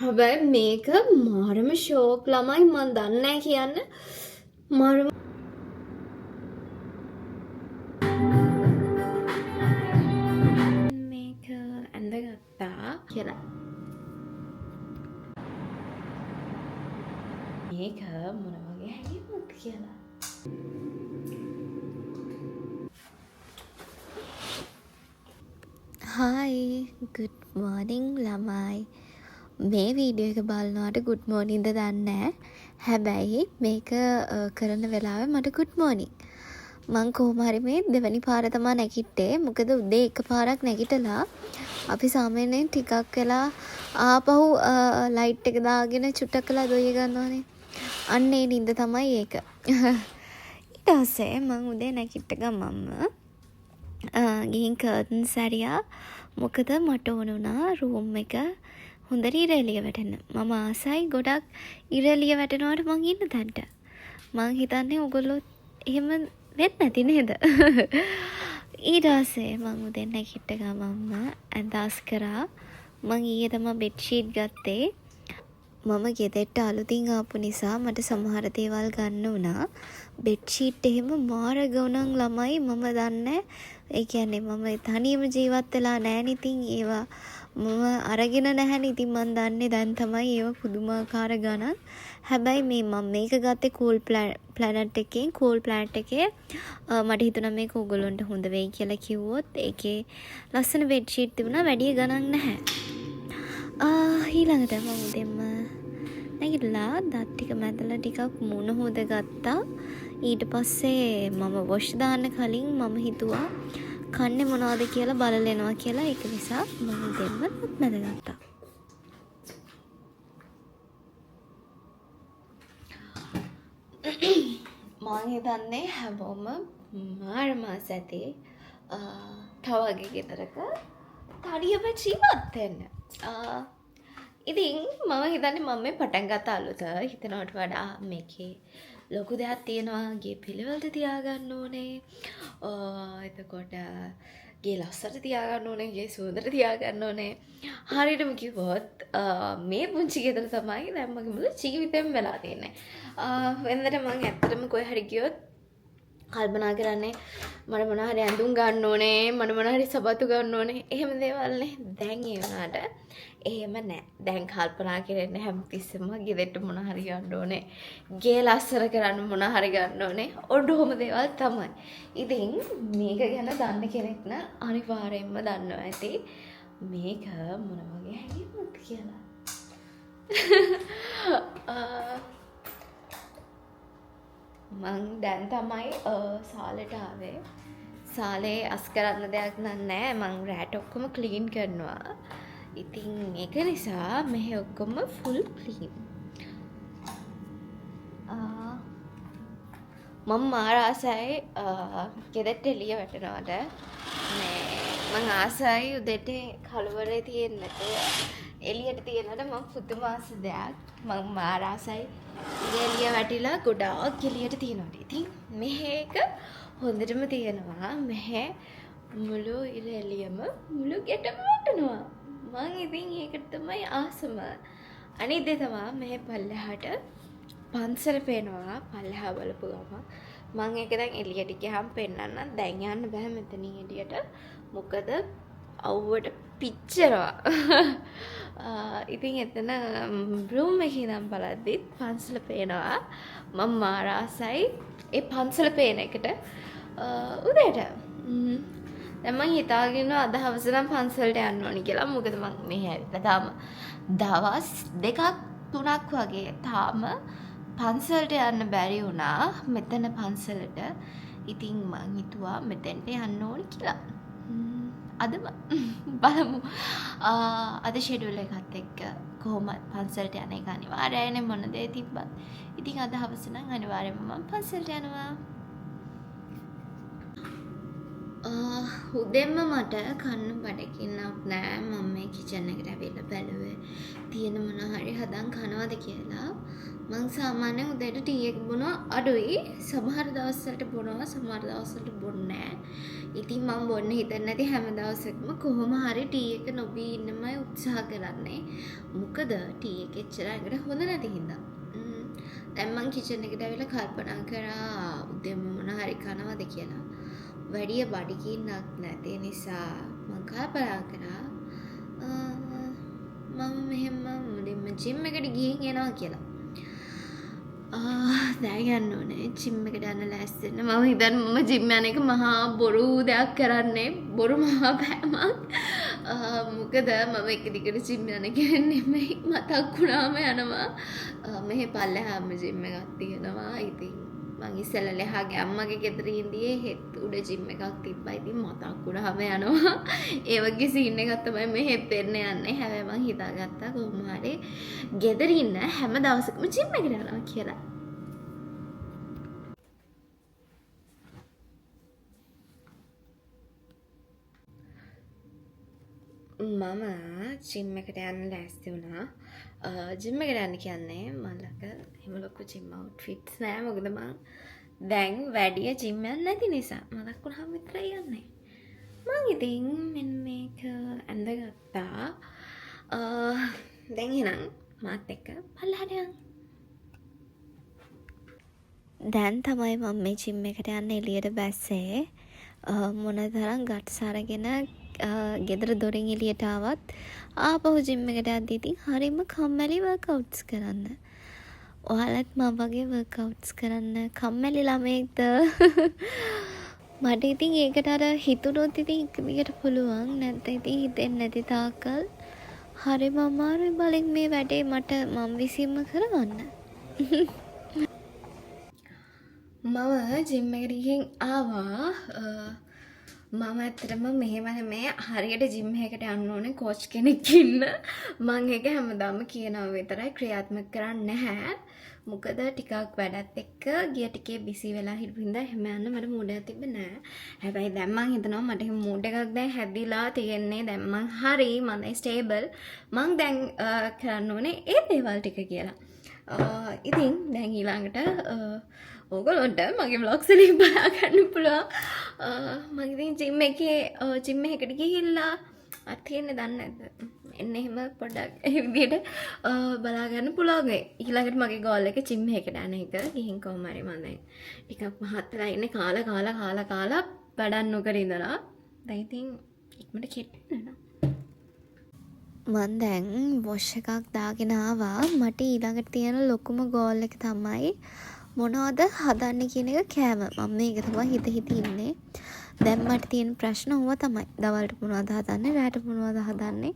හැබැයි මේක මාරම ෂෝක් ළමයි මන් දන්නේ නැහැ කියන්න. මාරම මේක ඇඳගත්තා කියලා. මේක මොන වගේ හැඟීමක් කියලා. හායි good morning ළමයි. මේ වීඩියෝ එක බලනවාට good morning ද දන්නේ නැහැ. හැබැයි මේක කරන වෙලාවේ මට good morning. මං කොහොම හරි මේ දෙවැනි පාර තමයි නැගිට්ටේ. මොකද උදේ එකපාරක් නැගිටලා අපි සාමාන්‍යයෙන් ටිකක් වෙලා ආපහු ලයිට් එක දාගෙන චුට්ටක් වෙලා දොයිය ගන්නවානේ. අන්න ඒ නිින්ද තමයි ඒක. ඊට පස්සේ මං උදේ නැගිට්ට ගමන්ම ගිහින් කර්ටන්ස් ඇරියා. මොකද මට ඕන වුණා රූම් එක හොඳට ඉර එළිය වැටෙන්න. මම ආසයි ගොඩක් ඉර එළිය වැටෙනවට මං ඉන්න තැනට. මං හිතන්නේ ඔයගොල්ලෝ එහෙම වෙන්නේ නැති නේද? ඊට පස්සේ මං උදේ නැගිට්ට ගමන්ම ඇඳාස් කරා. මං ඊයේ තමයි බෙඩ් ෂීට් ගත්තේ. මම ගෙදරට අලුතින් ආපු නිසා මට සමහර දේවල් ගන්න වුණා. බෙඩ් ෂීට් එහෙම මාර ගොනන් ළමයි මම දන්නේ. ඒ කියන්නේ මම තනියම ජීවත් වෙලා නැහැ ඉතින් ඒවා මම අරගෙන නැහැ නේ. ඉතින් මන් දන්නේ දැන් තමයි ඒවා පුදුමාකාර ගණන්. හැබැයි මම මේක ගත්තේ කූල් ප්ලැනට් එකෙන්. කූල් ප්ලැනට් එකේ මට හිතුණා මේක ඕගොල්ලන්ට හොඳ වෙයි කියලා කිව්වොත් ඒකේ ලස්සන බෙඩ් ෂීට් තිබුණා. වැඩි ගණන් නැහැ. ඊළඟට මම උදෙන්ම නැගිටලා දත් ටික මැදලා ටිකක් මුණ හොද ගත්තා. ඊට පස්සේ මම වොෂ් දාන්න කලින් මම හිතුවා කන්නේ මොනවද කියලා බලලා එනවා කියලා. ඒක නිසා මම උදෙන්ම දත් මැද ගත්තා. මම හිතන්නේ හැමෝම මාර මාස ඇති තව වගේ ගෙදරක තනියම ජීවත් වෙන්න. ඉතින් මම හිතන්නේ මම මේ පටන් ගත්ත අලුත හිතනවට වඩා මේකේ ලොකු දෙයක් තියෙනවා. ගේ පිළිවෙලට තියාගන්න ඕනේ. එතකොට ගේ ලස්සට තියාගන්න ඕනේ. ගේ සුවඳට තියාගන්න ඕනේ. හරියටම කිව්වොත් මේ පුංචි ගෙදර තමයි දැන් මගේ මුළු ජීවිතේම වෙලා තියෙන්නේ. වෙනදට මම ඇත්තටම කොහේ හරි ගියොත් කල්පනා කරන්නේ මට මොන හරි ඇඳුම් ගන්න ඕනේ, මට මොන හරි සබතු ගන්න ඕනේ. එහෙම දේවල් නේ. දැන් ඒ වුණාට එහෙම නැහැ. දැන් කල්පනා කරන්නේ හැමතිස්සෙම ගෙදරට මොන හරි ගන්න ඕනේ. ගේ ලස්සන කරන්න මොන හරි ගන්න ඕනේ. ඔඩොම දේවල් තමයි. ඉතින් මේක ගැන දන්න කෙනෙක් නම් අනිවාර්යයෙන්ම දන්නවා ඇති මේක මොන වගේ හැඟීමක්ද කියලා. මං දැන් තමයි සාලෙට ආවේ. සාලේ අස් කරන්න දෙයක් නැහැ. මං රෑට ඔක්කොම ක්ලීන් කරනවා. ඉතින් ඒක නිසා මෙහෙ ඔක්කොම ෆුල් ක්ලීන්. මම මාර ආසයි ගෙදරට එළිය වැටෙනවට. මං ආසයි උදේට කලවරේ තියෙන්න නැතුව එළියට තියෙනවට මං පුදුම ආස දෙයක්. මං මාර ආසයි එළිය වැටිලා ගොඩාක් එළියට තියෙනවට. ඉතින් මෙහෙක හොඳටම තියෙනවා. මෙහෙ මුළු ඉර එළියම මුළු ගෙටම වැටෙනවා. මං ඉතින් ඒකට තමයි ආසම. අනිත් දේ තමයි මෙහෙ පල්ලෙහාට පන්සල පේනවා. පල්ලෙහා බලපු ගමන් මං ඒක දැන් එළියට ගියාම පෙන්නන්න. දැන් යන්න බෑ මෙතනින් එළියට. මොකද අවුවට පිච්චෙනවා. ඉතින් එතන රූම් එකේ ඉඳන් බලද්දිත් පන්සල පේනවා. මම මාර ආසයි ඒ පන්සල පේන එකට උදේට. දැන් මං හිතාගෙන අද හවස නම් පන්සලට යන්න ඕනි කියලා. මොකද මං මෙහෙ ඇවිල්ලා තාම දවස් 2ක් 3ක් වගේ තාම පන්සලට යන්න බැරි වුණා. මෙතන පන්සලට. ඉතින් මං හිතුවා මෙතෙන්ට යන්න ඕනි කියලා. අදම බලමු. අද ෂෙඩියුල් එකත් එක්ක කොහොමද පන්සලට යන එක අනිවාර්යයිනේ මොන දේ තිබ්බත්. ඉතින් අද හවස නම් අනිවාර්යයෙන්ම මම පන්සලට යනවා. උදෙන්ම මට කන්න බඩගින්නක් නෑ. මම මේ කිචන් එකට ඇවිල්ලා බැලුවේ තියෙන මොන හරි හදන් කනවද කියලා. මං සාමාන්‍යයෙන් උදේට ටී එක බොනවා අඩුයි. සමහර දවස්වලට බොනවා, සමහර දවස්වලට බොන්නේ නෑ. ඉතින් මම බොන්න හිතන්නේ නැති හැම දවසකම කොහොම හරි ටී එක නොබී ඉන්නමයි උත්සාහ කරන්නේ. මොකද ටී එක එච්චර ඇඟට හොඳ නැති හින්දා. දැන් මං කිචන් එකට ඇවිල්ලා කල්පනා කරා උදේම මොන හරි කනවද කියලා. වැඩිය බඩගින්නක් නැති නිසා මං කල්පනා කරා මම මෙහෙම මුලින්ම ජිම් එකට ගිහින් එනවා කියලා. දැන් යන්න ඕනේ ජිම් එකට යන්න ලෑස්ති වෙන්න. මම හිතන්නේ මම ජිම් යන එක මහා බොරු දෙයක් කරන්නේ. බොරු මහා පෑමක්. මොකද මම එක දිගට ජිම් යන කෙනෙක් නෙමෙයි. මතක් වුණාම යනවා. මෙහෙ පල්ලෙහාම ජිම් එකක් තියෙනවා. ඉතින් මං ඉස්සෙල්ලා ලෙහාගේ අම්මගේ ගෙදර ඉඳියේ හෙත් උඩ ජිම් එකක් තිබ්බා. ඉතින් මතක් වුණාම යනවා. ඒ වගේ සීන් එකක් තමයි මේ හෙත් වෙන්න යන්නේ. හැබැයි මං හිතාගත්තා කොහොම හරි ගෙදර ඉන්න හැම දවසකම ජිම් එකට යනවා කියලා. මම ජිම් එකට යන්න ලෑස්ති වුණා. ජිම් එකට යන්න කියන්නේ මම ළඟ එහෙම ලොකු ජිම් අවුට්ෆිට්ස් නෑ. මොකද මං දැන් වැඩිය ජිම් යන්නේ නැති නිසා. මතක් වුණාම විතරයි යන්නේ. මං ඉතින් මෙන්න මේක ඇඳගත්තා. දැන් එහෙනම් මාත් එක්ක පල්ලෙහාට යන්න. දැන් තමයි මම මේ ජිම් එකට යන්න එළියට බැස්සේ. මොන තරම් ගට්ස් අරගෙන ගෙදර දොරින් එළියට ආවත් ආපහු ජිම් එකට යද්දී ඉතින් හරිම කම්මැලි වර්කවුට්ස් කරන්න. ඔයාලත් මම වගේ වර්කවුට්ස් කරන්න කම්මැලි ළමයෙක්ද? මට ඉතින් ඒකට අර හිතුනොත් ඉතින් එක දිගට පුළුවන්. නැත්නම් ඉතින් හිතෙන්නේ නැති තාක්කල් හරිම අමාරුයි බලෙන් මේ වැඩේ මට මම විසින්ම කරවන්න. මම ජිම් එකට ගිහින් ආවා. මම ඇත්තටම මෙහෙම නෙමෙයි හරියට ජිම් එකකට යන්න ඕනේ කෝච් කෙනෙක් ඉන්න. මම ඒක හැමදාම කියනවා විතරයි ක්‍රියාත්මක කරන්නේ නැහැ. මොකද ටිකක් වැඩත් එක්ක ගිය ටිකේ බිසි වෙලා හිටපු හින්දා එහෙම යන්න මට මූඩ් එකක් තිබ්බේ නැහැ. හැබැයි දැන් මම හිතනවා මට එහෙම මූඩ් එකක් දැන් හැදිලා තියෙන්නේ. දැන් මම හරි මම ස්ටේබල්. මම දැන් කරන්න ඕනේ ඒ දේවල් ටික කියලා. ඉතින් දැන් ඊළඟට ඕගොල්ලොන්ට මගේ vlogs වලින් බලා ගන්න පුළුවන්. මම ඉතින් ජිම් එකකට ගිහිල්ලා අර තියෙන්නේ දන්නේ නැද්ද? එන්න එහෙම පොඩ්ඩක් ඒ විදිහට බලා ගන්න පුළුවන්. ඊළඟට මගේ ගෝල් එක ජිම් එකකට යන එක. ගිහින් කොහොම හරි මම දැන් ටිකක් මහත් වෙලා ඉන්නේ කාලා වැඩක් නොකර ඉඳලා. දැන් ඉතින් ඉක්මනට කෙට්ටු වෙනවා. මන් දැන් වොෂ් එකක් දාගෙන ආවා. මට ඊළඟට තියෙන ලොකුම ගෝල් එක තමයි මොනවද හදන්න කියන එක කෑම. මම මේක තමයි හිත ඉන්නේ. දැන් මට තියෙන ප්‍රශ්න ඕවා තමයි. දවල්ට මොනවද හදන්නේ? රාට මොනවද හදන්නේ?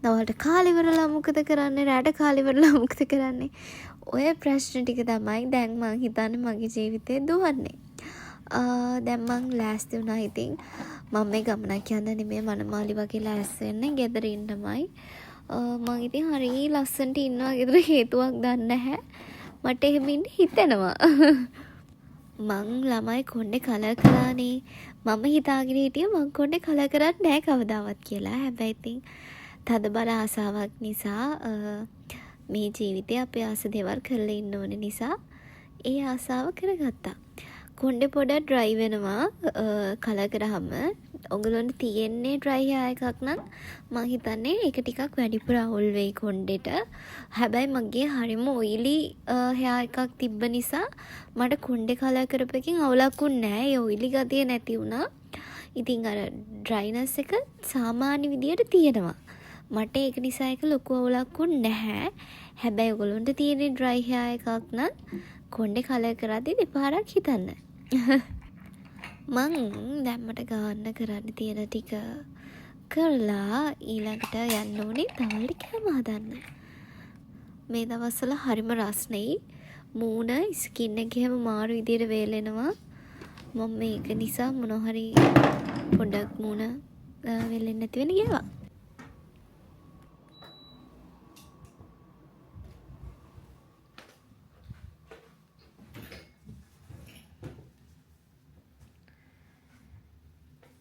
දවල්ට කාලේ ඉවරලා මොකද කරන්නේ? රාට කාලේ ඉවරලා මොකද කරන්නේ? ඔය ප්‍රශ්න ටික තමයි දැන් මං හිතන්නේ මගේ ජීවිතේ දුවන්නේ. දැන් මං ලෑස්ති වුණා. ඉතින් මම මේ ගමනක් යන්න නෙමෙයි මනමාලි වගේ ලෑස්ති වෙන්නේ. ගෙදර ඉන්නමයි. මං ඉතින් හරි ලස්සනට ඉන්නවා ගෙදර හේතුවක් දන්නේ නැහැ. මට එහෙම ඉන්න හිතෙනවා. මං ළමයි කොණ්ඩේ කලර් කළානේ. මම හිතාගෙන හිටියේ මං කොණ්ඩේ කලර් කරන්නේ නැහැ කවදාවත් කියලා. හැබැයි ඉතින් තදබල ආසාවක් නිසා මේ ජීවිතේ අපේ ආස දේවල් කරලා ඉන්න ඕන නිසා ඒ ආසාව කරගත්තා. කොණ්ඩේ පොඩක් ඩ්‍රයි වෙනවා කලර් කරාම. ඔයගොල්ලන්ට තියෙන්නේ ඩ්‍රයි හෙයා එකක් නම් මම හිතන්නේ ඒක ටිකක් වැඩිපුර අවුල් වෙයි කොණ්ඩේට. හැබැයි මගේ හරිම ඔයිලි හෙයා එකක් තිබ්බ නිසා මට කොණ්ඩේ කලර් කරපෙකින් අවුලක් වුණේ නැහැ. ඒ ඔයිලි ගතිය නැති වුණා. ඉතින් අර ඩ්‍රයිනස් එක සාමාන්‍ය විදියට තියෙනවා. මට ඒක නිසා ඒක ලොකු අවුලක් වුණේ නැහැ. හැබැයි ඔයගොල්ලන්ට තියෙන්නේ ඩ්‍රයි හෙයා එකක් නම් කොණ්ඩේ කලර් කරද්දී දෙපාරක් හිතන්න. මං දැම්මට ගන්න කරන්න තියෙන ටික කරලා ඊළඟට යන්න ඕනේ දවල්ට කෑම හදන්න. මේ දවස්වල හරිම රස්නෙයි. මූණ ස්කින් එක හැම මාරු විදියට වේලෙනවා. මම මේක නිසා මොනවා හරි පොඩක් මූණ වෙලෙන්නේ නැති වෙන ගියා.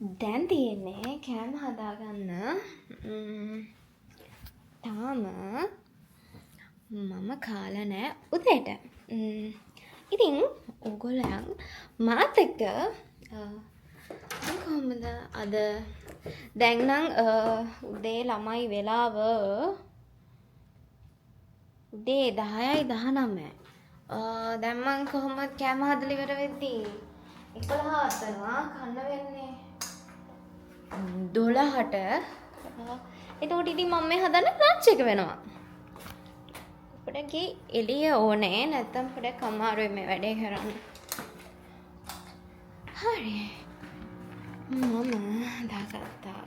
දැන් තියෙන්නේ කෑම හදාගන්න. තාම මම කාලා නෑ උදේට. ඉතින් ඕගොල්ලන් මාත් එක්ක කොහොමද අද දැන් නම් උදේ ළමයි වෙලාව උදේ 10යි 19. දැන් මං කොහොමද කෑම හදලා ඉවර වෙද්දී 11 අතනවා කන්න වෙන්නේ 12ට. එතකොට ඉතින් මම මේ හදන්න ලන්ච් එක වෙනවා. පොඩ්ඩක් එළිය ඕනේ නැත්තම් පොඩ්ඩක් අමාරුයි මේ වැඩේ කරන්න. හරි. මම දාගත්තා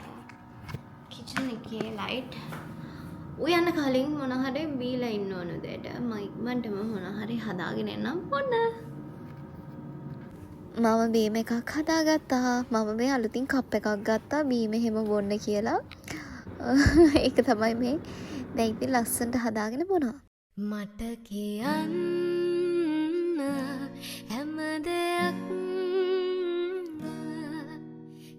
කිචන් එකේ ලයිට්. උයන්න කලින් මොන හරි බීලා ඉන්න ඕන දෙයට මම ඉක්මනටම මොන හරි හදාගෙන එන්නම් පොන්න. මම බීම එකක් හදාගත්තා. මම මේ අලුතින් කප් එකක් ගත්තා බීම එහෙම බොන්න කියලා. ඒක තමයි මේ දැන් ඉතින් ලස්සනට හදාගෙන බොනවා. මට කියන්න හැම දෙයක්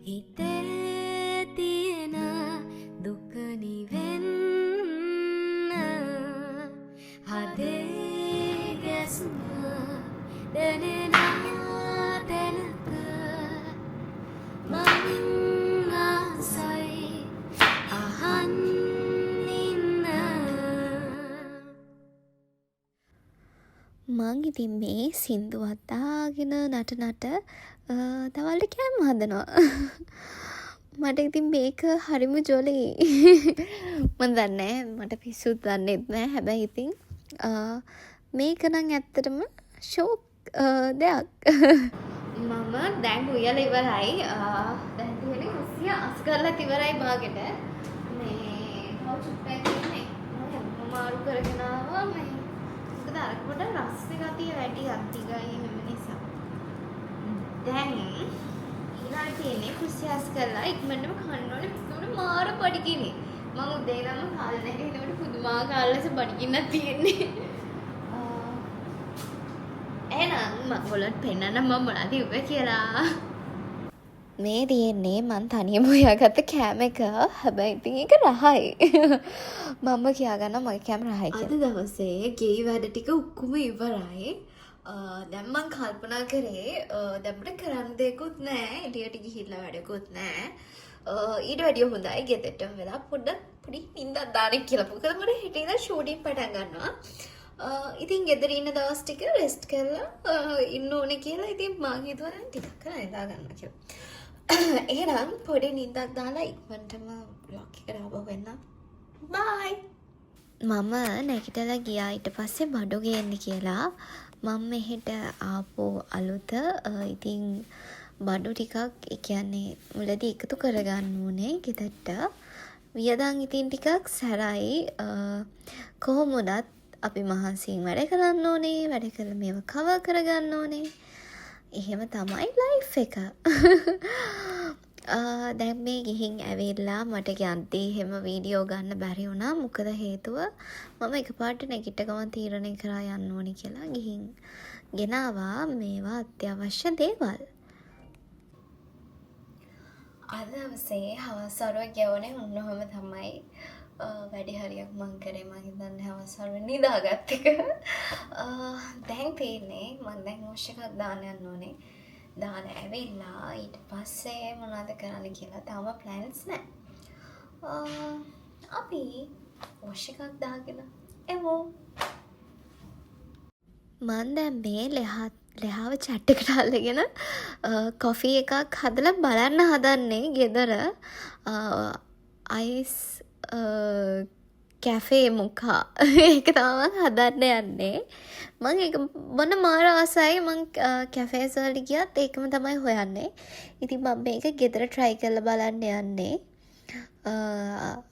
හිතේ තියෙන දුක නිවෙන්න හදේ ගැස්ම දැනෙන තැනක මං ආසයි අහන් මං ඉතින් මේ සින්දුවත් දාගෙන නට තවල්ට කෑම හදනවා. මට ඉතින් මේක හරිම ජොලි. මම දන්නේ මට පිස්සුත් දන්නෙත් නෑ. හැබැයි ඉතින් මේක නම් ඇත්තටම ෂෝක් දෙයක්. මම දැන් උයලා ඉවරයි. දැන් තියෙන්නේ කුස්සිය අස් කරලා ඉවරයි බාගෙට. මේ කවුචුප් එකක් ඉන්නේ. මම මාරු කරගෙන ආවා මේ අරකට රස්නේ ගතිය වැඩි අත්තිගයි එහෙම නිසා. දැන් ඊළඟ තියෙන්නේ කුස්සියස් කරලා ඉක්මනටම කන්න ඕනේ පිටුනේ මාර බඩගිනි. මම උදේ නම් කාලේ නැහැ ඒකට පුදුමාකාර ලෙස බඩගින්නක් තියෙන්නේ. එහෙනම් මම ඔයාලට පෙන්නන්න මම මොනවද ඉුවේ කියලා. මේ තියෙන්නේ මං තනියම හොයාගත්ත කෑම එක. හැබැයි ඉතින් ඒක රහයි. මම කියාගන්න මගේ කෑම රහයි කියලා. අද දවසේ ගේ වැඩ ටික ඔක්කොම ඉවරයි. දැන් මං කල්පනා කරේ දැන් කරන්න දෙයක්වත් නැහැ. එළියට ගිහිල්ලා වැඩකුත් නැහැ. ඊට වැඩිය හොඳයි ගෙදරටම වෙලා පොඩි නිින්දක් දාන්න කියලා. මොකද මට හෙට ඉඳන් ෂූටින් පටන් ගන්නවා. ඉතින් ගෙදර ඉන්න දවස් ටික රෙස්ට් කරලා ඉන්න ඕනේ කියලා. ඉතින් මං හිතුවා දැන් ටිකක් කරලා එදා ගන්නවා කියලා. එහෙනම් පොඩි නිින්දක් දාලා ඉක්මනටම බ්ලොග් එකට ආවම වෙන්න. බයි. මම නැගිටලා ගියා ඊට පස්සේ බඩු ගේන්න කියලා. මම මෙහෙට ආපු අලුත ඉතින් බඩු ටිකක් ඒ කියන්නේ මුලදී එකතු කරගන්න ඕනේ ගෙදරට. වියදම් ඉතින් ටිකක් සැරයි. කොහොම වුණත් අපි මහන්සියෙන් වැඩ කරන්න ඕනේ. වැඩ කරලා මේව කවර් කරගන්න ඕනේ. එහෙම තමයි ලයිෆ් එක. දැන් මේ ගිහින් ඇවිල්ලා මට යද්දී එහෙම වීඩියෝ ගන්න බැරි වුණා. මොකද හේතුව මම එකපාරට නැගිට ගමන් තීරණය කරා යන්න ඕනි කියලා ගිහින් ගෙනාවා මේවා අත්‍යවශ්‍ය දේවල්. අද දවසේ හවස් වරුව ගෙවුනේ ඔන්නෝම තමයි. වැඩි හරියක් මං කරේ. මං හිතන්නේ හවස් වරුව නිදාගත්ත එක. දැන් තියෙන්නේ මං දැන් වොෂ් එකක් දාන්න යන්න ඕනේ. දාන ඇවිල්ලා ඊට පස්සේ මොනවද කරන්න කියලා තාම ප්ලෑන්ස් නැහැ. අපි වොෂ් එකක් දාගෙන එමු. මං දැන් මේ ලෙහාව චැට් එකට අල්ලගෙන කොෆි එකක් හදලා බලන්න හදන්නේ ගෙදර. අයිස් කැෆේ මොකා ඒක තමයි හදන්න යන්නේ. මම ඒක මොන මාර ආසයි. මම කැෆේස් වලට ගියත් ඒකම තමයි හොයන්නේ. ඉතින් මම මේක ගෙදර try කරලා බලන්න යන්නේ.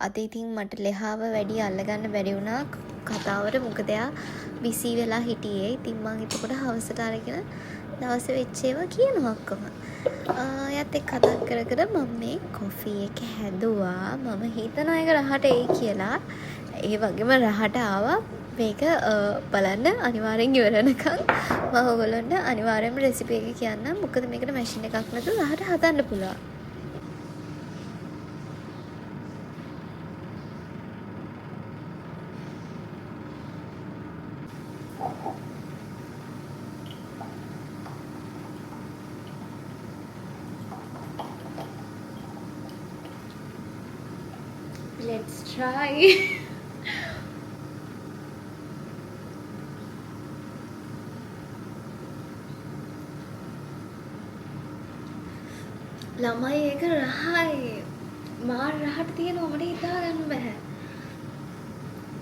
අද ඉතින් මට ලෙහාව වැඩි අල්ලගන්න බැරි වුණා කතාවට. මොකද එයා බිසි වෙලා හිටියේ. ඉතින් මම එතකොට හවසට අරගෙන දවසේ වෙච්ච ඒවා කියනවා ඔක්කොම. එයාත් එක්ක කතා කර කර මම මේ කොෆි එක හැදුවා. මම හිතනවා ඒක රහට එයි කියලා. ඒ වගේම රහට ආවා. මේක බලන්න අනිවාර්යෙන් ඉවර වෙනකන් මම ඔයගොල්ලන්ට අනිවාර්යෙන්ම රෙසිපි එක කියන්නම්. මොකද මේකට මැෂින් එකක් නැතුව රහට හදන්න පුළුවන්. Let's try. ළමයි ඒක රහයි. මාර රහට තියෙනවා මට හිතා ගන්න බෑ.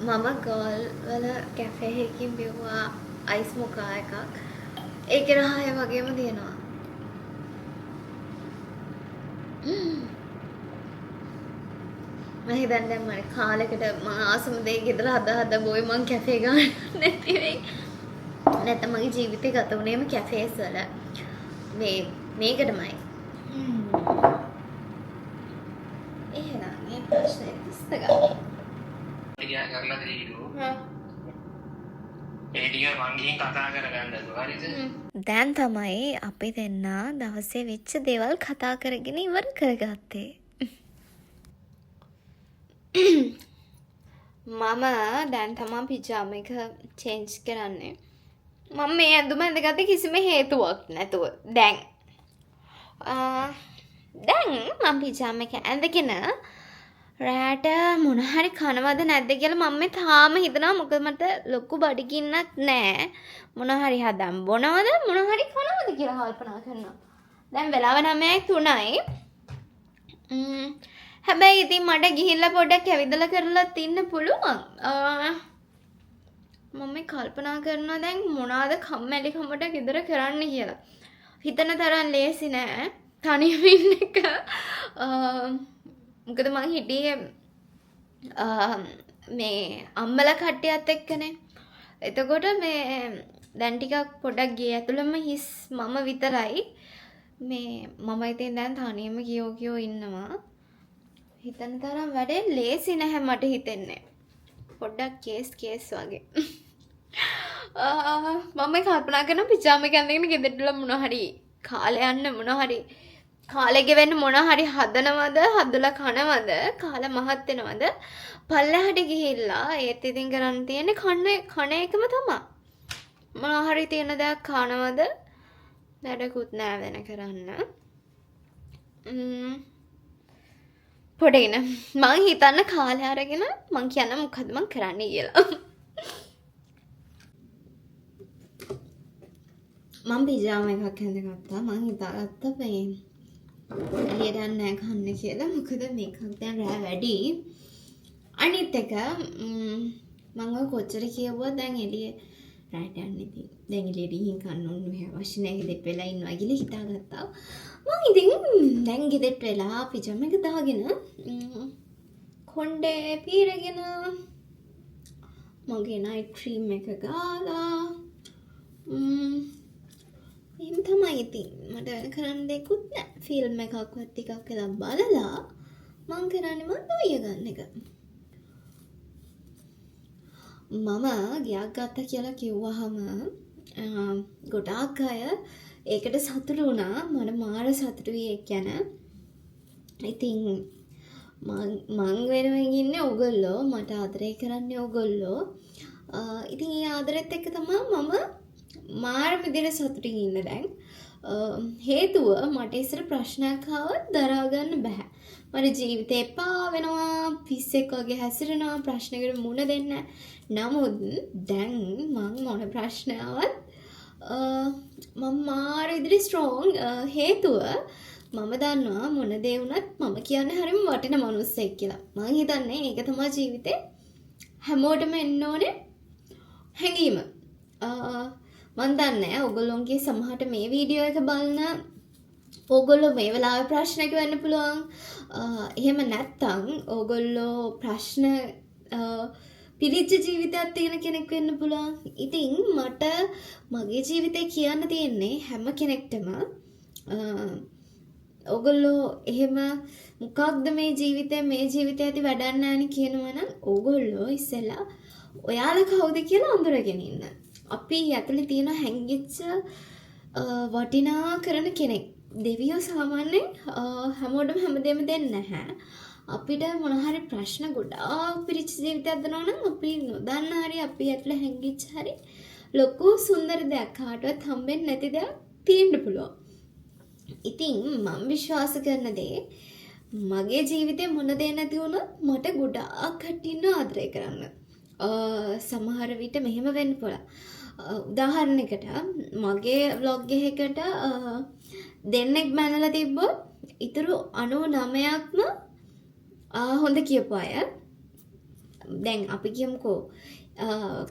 මම ගෝල් වල කැෆේ එකකින් බිව්වා අයිස් මොකා එකක්. ඒකේ රහය වගේම තියෙනවා. මම හිතන්නේ මම කාලෙකට මම ආසම දෙයක් ගෙදර හදා බොයි මං කැෆේ ගන්න නැති වෙයි. නැත්නම් මගේ ජීවිතේ ගත වුණේම කැෆේස් වල. මේකටමයි. එහෙනම් මේ ප්‍රශ්නේ ඉස්සගන්න. ටිකක් කරලා දෙන්නකෝ. ඒ ටික මං ගිහින් කතා කරගන්නකෝ. හරිද? දැන් තමයි අපි දෙන්න දවසේ වෙච්ච දේවල් කතා කරගෙන ඉවර කරගත්තේ. මම දැන් තමා පිජාම එක චේන්ජ් කරන්නේ. මම මේ ඇඳුම ඇඳගත්තේ කිසිම හේතුවක් නැතුව. දැන් මම පිජාම එක ඇඳගෙන රෑට මොන හරි කනවද නැද්ද කියලා මම තාම හිතනවා. මොකද මට ලොකු බඩගින්නක් නෑ. මොන හරි හදම් බොනවද මොන හරි කනවද කියලා කල්පනා කරනවා. දැන් වෙලාව 9:03යි. හැබැයි ඉතින් මට ගිහිල්ලා පොඩ්ඩක් ඇවිදලා කරලා තින්න පුළුවන්. මම කල්පනා කරනවා දැන් මොනවාද කම්මැලි කමට ගෙදර කරන්න කියලා. හිතන තරම් ලේසි නෑ තනියම ඉන්න එක. මොකද මං හිටියේ මේ අම්මලා කට්ටියත් එක්කනේ. එතකොට මේ දැන් ටිකක් පොඩ්ඩක් ගේ ඇතුළෙම හිස් මම විතරයි. මේ මම ඉතින් දැන් තනියම කියෝ ඉන්නවා. හිතන තරම් වැඩේ ලේසි නැහැ මට හිතෙන්නේ. පොඩ්ඩක් කේස් වගේ. මම කල්පනා කරන පිජාම එක ඇඳගෙන ගෙදරට මොන හරි කාලේ යන්න මොන හරි කාලේ ගෙවෙන්න මොන හරි හදනවද හදලා කනවද කාලා මහත් වෙනවද පල්ලෙහාට ගිහිල්ලා ඒත් ඉතින් කරන්න තියෙන්නේ කන එකම තමයි. මොන හරි තියෙන දයක් කනවද වැඩකුත් නෑ වෙන කරන්න. පොඩේන මං හිතන්න කාලේ අරගෙන මං කියන්න මොකද මං කරන්නේ කියලා. මං පිජාම එකක් ඇඳගත්තා. මං හිතාගත්තා මේ එළියට යන්න නෑ කන්න කියලා. මොකද මේකක් දැන් රෑ වැඩි. අනිත් එක මං ඔය කොච්චර කියවුවා දැන් එළිය රෑට යන්න ඉතින් දැන් එළියට ගිහින් කන්න ඕන නැහැ අවශ්‍ය නැහැ ගෙදෙට්ට වෙලා ඉන්නවා කියලා හිතාගත්තා. මං ඉතින් දැන් ගෙදෙට්ට වෙලා පිජාම එක දාගෙන කොණ්ඩේ පීරගෙන මගේ නයිට් ක්‍රීම් එක ගාලා එහෙම තමයි ඉතින් මට කරන්න දෙයක්වත් නැහැ. ෆිල්ම් එකක්වත් ටිකක් වෙලා බලලා මං කරන්නේ මං ඔය ගන්න එක. මම ගයක් ගත්තා කියලා කිව්වහම ගොඩාක් අය ඒකට සතුටු වුණා. මට මාර සතුටුයි ඒක ගැන. ඉතින් මං වෙනුවෙන් ඉන්නේ ඕගොල්ලෝ. මට ආදරය කරන්නේ ඕගොල්ලෝ. ඉතින් ඒ ආදරෙත් එක්ක තමයි මම මාර විදිහට සතුටින් ඉන්න දැන්. හේතුව මට ඉස්සර ප්‍රශ්නයක් ආවත් දරා ගන්න බෑ. මට ජීවිතේ එපා වෙනවා, පිස්සෙක් වගේ හැසිරෙනවා, ප්‍රශ්නයකට මුහුණ දෙන්න. නමුත් දැන් මම මොන ප්‍රශ්න ආවත් මම මාර විදිහට ස්ට්‍රෝං. හේතුව මම දන්නවා මොන දේ වුණත් මම කියන්නේ හරියම වටින මිනිස්සෙක් කියලා. මම හිතන්නේ ඒක තමයි ජීවිතේ හැමෝටම එන්න ඕනේ හැඟීම. මන් දන්නේ ඔයගොල්ලෝගේ සමහරට මේ වීඩියෝ එක බලන ඕගොල්ලෝ මේ වෙලාවේ ප්‍රශ්නයක් වෙන්න පුළුවන්. එහෙම නැත්නම් ඕගොල්ලෝ ප්‍රශ්න පිළිච්ච ජීවිතයක් තියෙන කෙනෙක් වෙන්න පුළුවන්. ඉතින් මට මගේ ජීවිතේ කියන්න තියෙන්නේ හැම කෙනෙක්ටම ඕගොල්ලෝ එහෙම මොකක්ද මේ ජීවිතේ ඇති වැඩක් නැණි කියනවනම් ඕගොල්ලෝ ඉස්සෙල්ලා ඔයාලා කවුද කියලා අඳුරගෙන ඉන්න. අපි ඇතුලේ තියෙන හැංගිච්ච වටිනා කරන කෙනෙක්. දෙවියෝ සාමාන්‍යයෙන් හැමෝටම හැමදේම දෙන්නේ නැහැ. අපිට මොන හරි ප්‍රශ්න ගොඩාක් පිරිච්ච ජීවිතයක් දෙනවා නම් අපි නොදන්න හරි අපි ඇතුලේ හැංගිච්ච හරි ලොකු සුන්දර දෙයක් කාටවත් හම්බෙන්නේ නැති දෙයක් තියෙන්න පුළුවන්. ඉතින් මම විශ්වාස කරන දේ මගේ ජීවිතේ මොන දේ නැති වුණත් මට ගොඩාක් කටින්න ආදරය කරන්න. සමහර විට මෙහෙම වෙන්න පුළුවන්. උදාහරණයකට මගේ vlog එකකට දෙන්නෙක් බැනලා තිබ්බොත් ඊටු 99ක්ම හොඳ කියපු අය. දැන් අපි කියමුකෝ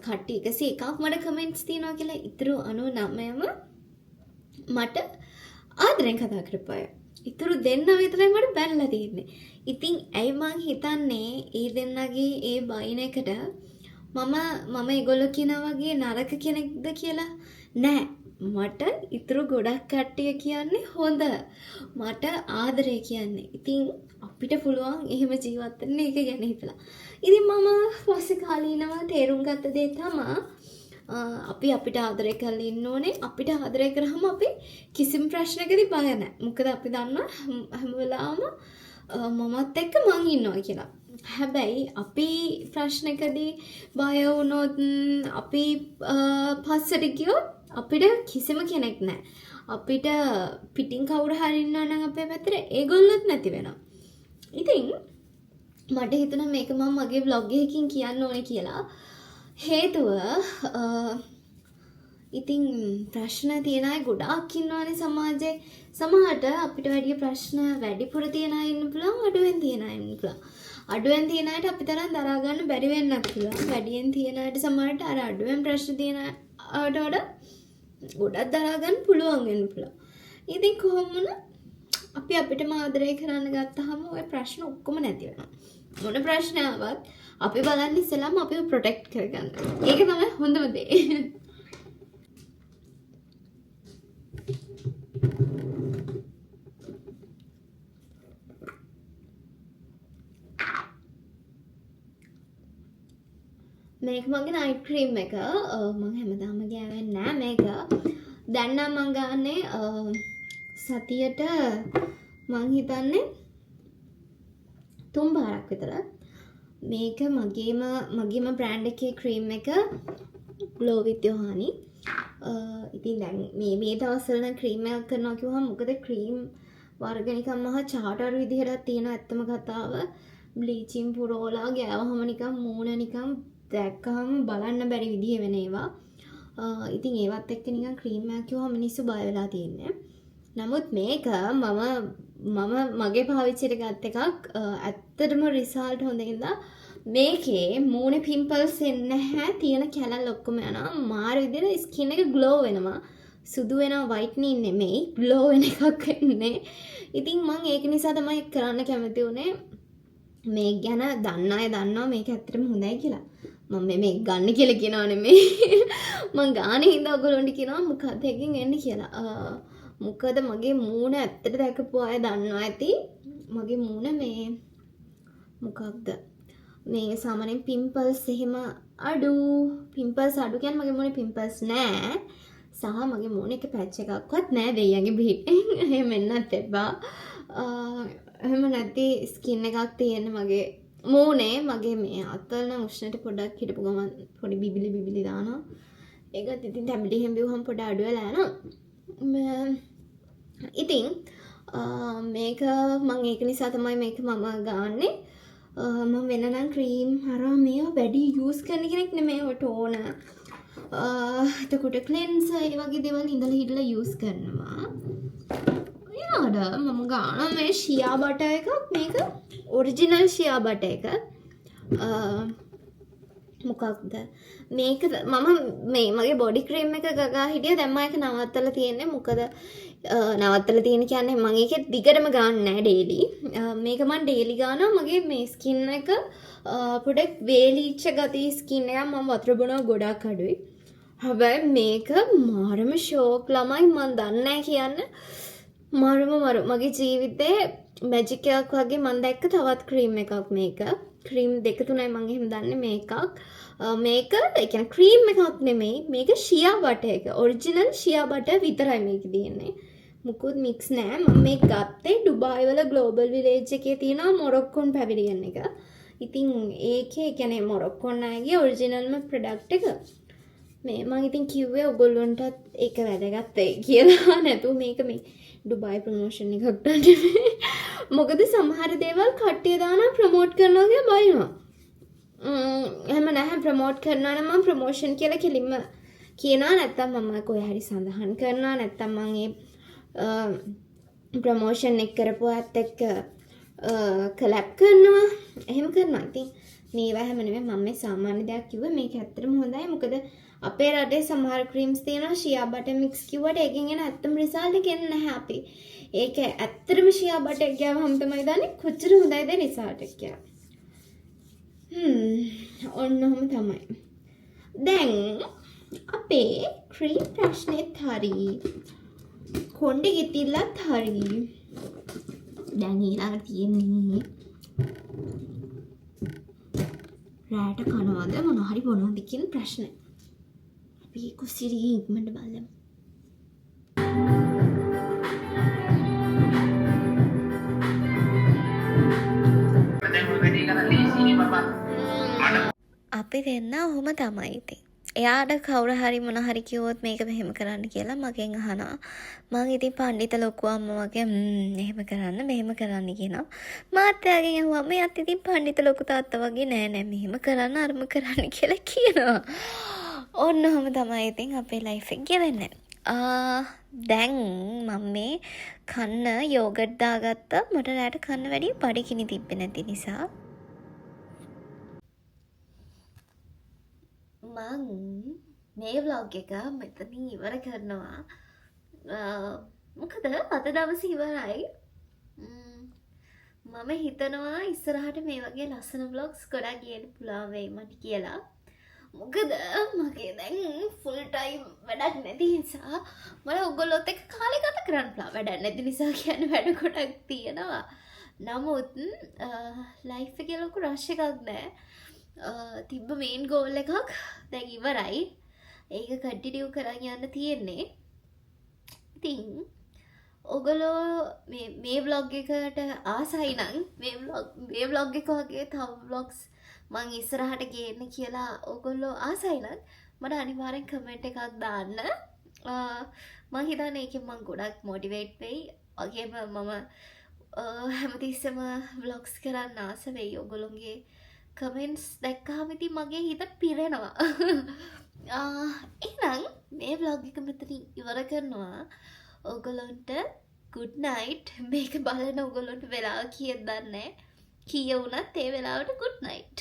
කට්ටිය 101ක් මට කමෙන්ට්ස් තියනවා කියලා ඊටු 99ම මට ආදරෙන් කතා කරපු අය. ඊටු දෙන්න විතරයි මට බැනලා තියෙන්නේ. ඉතින් ඇයි මං හිතන්නේ ඒ දෙන්නගේ ඒ බයින එකට මම ඒගොල්ලෝ කියනා වගේ නරක කෙනෙක්ද කියලා නෑ. මට ඊටු ගොඩක් කට්ටිය කියන්නේ හොඳ. මට ආදරේ කියන්නේ. ඉතින් අපිට පුළුවන් එහෙම ජීවත් වෙන්න ඒක ගැන හිතලා. ඉතින් මම පස්සේ කාලීනව තේරුම් ගත්ත දේ තමයි අපි අපිට ආදරය කරලා ඉන්න ඕනේ. අපිට ආදරය කරාම අපි කිසිම ප්‍රශ්නයකදී බය නැහැ. මොකද අපි දන්නවා හැම වෙලාවම මමත් එක්ක මං ඉන්නවා කියලා. හැබැයි අපි ප්‍රශ්නකදී බය වුණොත් අපි පස්සට ගියොත් අපිට කිසිම කෙනෙක් නැහැ. අපිට පිටින් කවුරු හරි ඉන්නවා නම් අපේ පැත්තට ඒගොල්ලොත් නැති වෙනවා. ඉතින් මට හිතුණා මේක මම මගේ vlog එකකින් කියන්න ඕනේ කියලා. හේතුව ඉතින් ප්‍රශ්න තියෙන අය ගොඩාක් ඉන්නවානේ සමාජයේ. සමහරට අපිට වැඩි ප්‍රශ්න වැඩිපුර තියන අය ඉන්න පුළුවන්, අඩුවෙන් තියන අය ඉන්න පුළුවන්. අඩුවෙන් තියන අයට අපි තරම් දරා ගන්න බැරි වෙන්නත් පුළුවන්. වැඩියෙන් තියන අයට සමහරට අර අඩුවෙන් ප්‍රශ්න තියන අයට වඩා ගොඩක් දරා ගන්න පුළුවන් වෙන්න පුළුවන්. ඉතින් කොහොම වුණත් අපි අපිටම ආදරය කරන්න ගත්තාම ওই ප්‍රශ්න ඔක්කොම නැති වෙනවා. මොන ප්‍රශ්න ආවත් අපි බලන්නේ ඉස්සෙල්ලාම අපිව ප්‍රොටෙක්ට් කරගන්න. ඒක තමයි හොඳම දේ. මේක මගේ නයිට් ක්‍රීම් එක. මම හැමදාම ගෑවෙන්නේ නැහැ මේක. දැන් නම් මම ගන්නේ සතියට මං හිතන්නේ 3 පාරක් විතර. මේක මගේම බ්‍රෑන්ඩ් එකේ ක්‍රීම් එක Glow with Yohani. ඉතින් දැන් මේ දවස්වල නම් ක්‍රීම් එකක් කරනවා කිව්වම මොකද ක්‍රීම් වර්ග නිකන් මහා චාටර් විදිහට තියෙන ඇත්තම කතාව. බ්ලීචින් පුරෝලා ගෑවහම නිකන් මූණ නිකන් දැක්කම බලන්න බැරි විදිහ වෙන ඒවා. ඉතින් ඒවත් එක්ක නිකන් ක්‍රීම් එකක් කිව්වම මිනිස්සු බය වෙලා තියෙන්නේ. නමුත් මේක මම මගේ පාවිච්චියට ගත් එකක්. ඇත්තටම රිසල්ට් හොඳින්ද මේකේ මූණේ පිම්පල්ස් එන්නේ නැහැ. තියෙන කැලල් ඔක්කොම යනවා. මාර විදිහට ස්කින් එක ග්ලෝ වෙනවා. සුදු වෙනවා, වයිට්නින් නෙමෙයි ග්ලෝ වෙන එකක් එන්නේ. ඉතින් මම ඒක නිසා තමයි කරන්න කැමති උනේ. මේක ගැන දන්න අය දන්නවා මේක ඇත්තටම හොඳයි කියලා. මම මේ ගන්න කියලා කියනවා නෙමෙයි. මම ගානේ හින්දා ඔයගොල්ලන්ට කියනවා මොකද එකකින් එන්නේ කියලා. මොකද මගේ මූණ ඇත්තට දැකපු අය දන්නවා ඇති. මගේ මූණ මේ මොකක්ද මේ සාමාන්‍යයෙන් පිම්පල්ස් එහෙම අඩු. පිම්පල්ස් අඩු කියන්නේ මගේ මූණේ පිම්පල්ස් නෑ. සහ මගේ මූණේ එක පැච් එකක්වත් නෑ දෙයියන්ගේ බිහිටෙන්. එහෙම වෙන්නත් එපා. එහෙම නැති ස්කින් එකක් තියෙන මගේ මූණේ. මගේ මේ අතල් නම් උෂ්ණට පොඩක් හිටපු ගමන් පොඩි බිබිලි දානවා. ඒකත් ඉතින් ටැබ්ලට් එහෙම බිව්වම පොඩ අඩු වෙලා යනවා. ඉතින් මේක මම ඒක නිසා තමයි මේක මම ගන්නෙ. මම වෙන නම් ක්‍රීම් හරහා මේවා වැඩි යූස් කරන කෙනෙක් නෙමෙයි. ටෝන එතකොට ක්ලෙන්සර් ඒ වගේ දේවල් ඉඳලා හිටලා යූස් කරනවා. යාඩ මම ගන්නවා මේ ෂියා බටර් එකක්. මේක ඔරිජිනල් ෂියා බටර් එක. මොකක්ද මේක මම මේ මගේ බොඩි ක්‍රීම් එක ගගා හිටියා. දැන් මම ඒක නවත්තලා තියෙන්නේ. මොකද නවත්තලා තියෙන කියන්නේ මම ඒක දිගටම ගන්න නෑ ඩේලි. මේක මම ඩේලි ගන්නවා. මගේ මේ ස්කින් එක පොඩක් වේලිච්ච ගතිය ස්කින් එක. මම වතුර බොනවා ගොඩක් අඩුයි. හැබැයි මේක මාරම ෂෝක් ළමයි මම දන්නේ නෑ කියන්න. මාරම මගේ ජීවිතේ මැජික් එකක් වගේ මම දැක්ක තවත් ක්‍රීම් එකක් මේක. ක්‍රීම් දෙක තුනයි මම එහෙම දන්නේ මේකක්. මේක ඒ කියන්නේ ක්‍රීම් එකක් නෙමෙයි. මේක ෂියා බටර් එක. ඔරිජිනල් ෂියා බටර් විතරයි මේක තියෙන්නේ. මුකුත් මික්ස් නෑ. මම මේක ගත්තේ ඩුබායි වල ග්ලෝබල් විලේජ් එකේ තියෙන මොරොක්කෝන් පැවිලියන් එක. ඉතින් ඒකේ කියන්නේ මොරොක්කෝන් අයගේ ඔරිජිනල්ම ප්‍රොඩක්ට් එක. මේ මං ඉතින් කිව්වේ ඔයගොල්ලන්ටත් ඒක වැදගත් වෙයි කියලා. නැතුව මේක මේ ඩුබායි ප්‍රොමෝෂන් එකක් ගන්න. මොකද සමහර දේවල් කට්ටිය දානවා ප්‍රොමෝට් කරනවා කියලා බයිනවා. එහෙම නැහැ ප්‍රොමෝට් කරනවා නම් මම ප්‍රොමෝෂන් කියලා කෙලින්ම කියනවා. නැත්තම් මම කොහේ හරි සඳහන් කරනවා. නැත්තම් මම ඒ ප්‍රොමෝෂන් එක කරපුවාත් එක්ක කලැප් කරනවා. එහෙම කරනවා. ඉතින් මේවා හැම නෙමෙයි මම මේ සාමාන්‍ය දෙයක් කිව්වේ. මේක ඇත්තටම හොඳයි. මොකද අපේ රටේ සමහර ක්‍රීම්ස් තියෙනවා ෂියා බටර් මික්ස් කිව්වට එකකින් එන ඇත්තම රිසල්ට් එක එන්නේ නැහැ අපි. ඒක ඇත්තටම ෂියා බටර් එක ගාවම තමයි දන්නේ කොච්චර හොඳයිද රිසල්ට් එක කියලා. ඔන්නෝම තමයි. දැන් අපේ ක්‍රීම් ප්‍රශ්නෙත් හරි. කොණ්ඩේ ගෙතිල්ලත් හරි. දැන් ඊළඟට තියෙන්නේ රැට කනවද මොන හරි බොනවද කියන ප්‍රශ්නේ. අපි කුසිරිය ඉක්මනට බලමු. අපි දෙන්න ඔහොම තමයි ඉතින්. එයාට කවුරු හරි මොන හරි කිව්වොත් මේක මෙහෙම කරන්න කියලා මගෙන් අහනවා. මං ඉතින් පඬිත ලොකු අම්මා වගේ එහෙම කරන්න මෙහෙම කරන්න කියනවා. මාත් එයාගෙන් අහුවම එයාත් ඉතින් පඬිත ලොකු තාත්තා වගේ නෑ නෑ මෙහෙම කරන්න අරම කරන්න කියලා කියනවා. ඔන්න ඔහොම තමයි ඉතින් අපේ ලයිෆ් එක ගෙවෙන්නේ. දැන් මම මේ කන්න යෝගට් දාගත්තා. මට රැට කන්න වැඩි බඩගිනි තිබ්බේ නැති නිසා. මං මේ vlog එක මෙතනින් ඉවර කරනවා. මොකද අද දවසේ ඉවරයි. මම හිතනවා ඉස්සරහට මේ වගේ ලස්සන vlogs ගොඩක් ගේන්න පුළුවන් වෙයි මට කියලා. මොකද මගේ දැන් ෆුල් ටයිම් වැඩක් නැති නිසා මට ඔයගොල්ලොත් එක්ක කාලේ ගත කරන්න පුළුවන්. වැඩක් නැති නිසා කියන්නේ වැඩ ගොඩක් තියෙනවා. නමුත් ලයිෆ් එකේ ලොකු රෂ් එකක් නැහැ. තිබ්බ මේන් ගෝල් එකක් දැන් ඉවරයි. ඒක කන්ටිනියු කරන් යන්න තියෙන්නේ. ඉතින් ඔයගොල්ලෝ මේ vlog එකට ආසයි නම් මේ vlog එක වගේ තව vlogs මං ඉස්සරහට ගේන්න කියලා ඔයගොල්ලෝ ආසයි නම් මට අනිවාර්යෙන් කමෙන්ට් එකක් දාන්න. මං හිතන්නේ ඒකෙන් මං ගොඩක් මොටිවේට් වෙයි. වගේම මම හැමතිස්සෙම vlogs කරන්න ආස වෙයි. ඔයගොල්ලෝගේ කමෙන්ට්ස් දැක්කහම ඉතින් මගේ හිත පිරෙනවා. එහෙනම් මේ vlog එක මෙතනින් ඉවර කරනවා. ඔයගොල්ලන්ට good night. මේක බලන ඔයගොල්ලන්ට වෙලාව කීයද දන්නේ නැහැ. කීය වුණත් ඒ වෙලාවට good night.